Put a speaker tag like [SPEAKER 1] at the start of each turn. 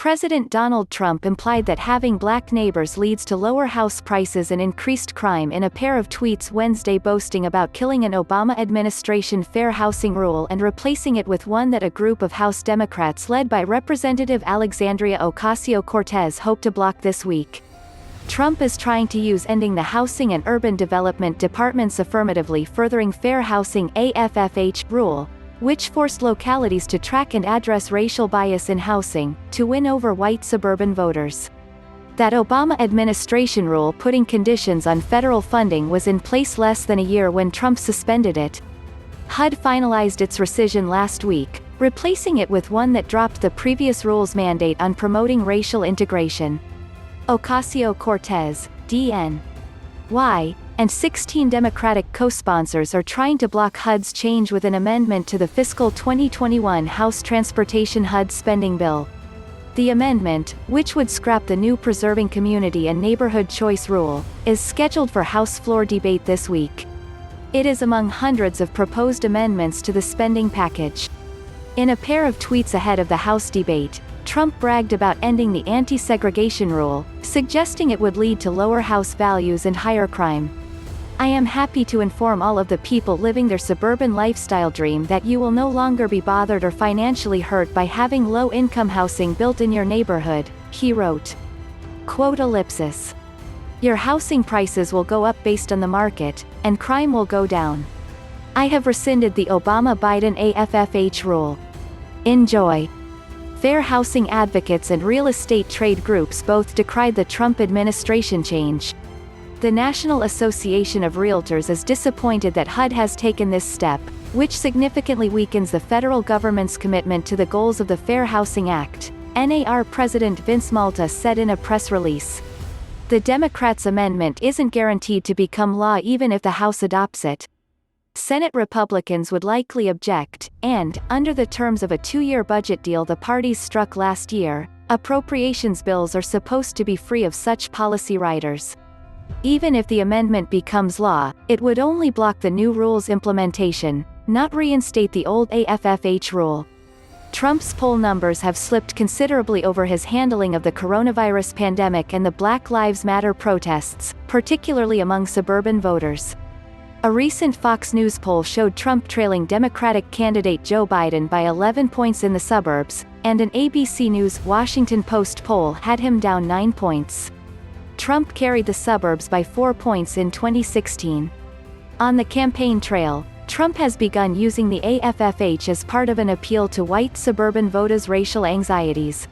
[SPEAKER 1] President Donald Trump implied that having black neighbors leads to lower house prices and increased crime in a pair of tweets Wednesday, boasting about killing an Obama administration fair housing rule and replacing it with one that a group of House Democrats led by Representative Alexandria Ocasio-Cortez hope to block this week. Trump is trying to use ending the Housing and Urban Development Department's affirmatively furthering fair housing (AFFH) rule, which forced localities to track and address racial bias in housing, to win over white suburban voters. That Obama administration rule putting conditions on federal funding was in place less than a year when Trump suspended it. HUD finalized its rescission last week, replacing it with one that dropped the previous rule's mandate on promoting racial integration. Ocasio-Cortez, DNY, and 16 Democratic co-sponsors are trying to block HUD's change with an amendment to the fiscal 2021 House Transportation HUD spending bill. The amendment, which would scrap the new Preserving Community and Neighborhood Choice rule, is scheduled for House floor debate this week. It is among hundreds of proposed amendments to the spending package. In a pair of tweets ahead of the House debate, Trump bragged about ending the anti-segregation rule, suggesting it would lead to lower house values and higher crime. "I am happy to inform all of the people living their suburban lifestyle dream that you will no longer be bothered or financially hurt by having low-income housing built in your neighborhood," he wrote. Quote ellipsis. "Your housing prices will go up based on the market, and crime will go down. I have rescinded the Obama-Biden AFFH rule. Enjoy." Fair housing advocates and real estate trade groups both decried the Trump administration change. The National Association of Realtors is disappointed that HUD has taken this step, which significantly weakens the federal government's commitment to the goals of the Fair Housing Act, NAR President Vince Malta said in a press release. The Democrats' amendment isn't guaranteed to become law even if the House adopts it. Senate Republicans would likely object, and, under the terms of a two-year budget deal the parties struck last year, appropriations bills are supposed to be free of such policy riders. Even if the amendment becomes law, it would only block the new rule's implementation, not reinstate the old AFFH rule. Trump's poll numbers have slipped considerably over his handling of the coronavirus pandemic and the Black Lives Matter protests, particularly among suburban voters. A recent Fox News poll showed Trump trailing Democratic candidate Joe Biden by 11 points in the suburbs, and an ABC News Washington Post poll had him down 9 points. Trump carried the suburbs by 4 points in 2016. On the campaign trail, Trump has begun using the AFFH as part of an appeal to white suburban voters' racial anxieties.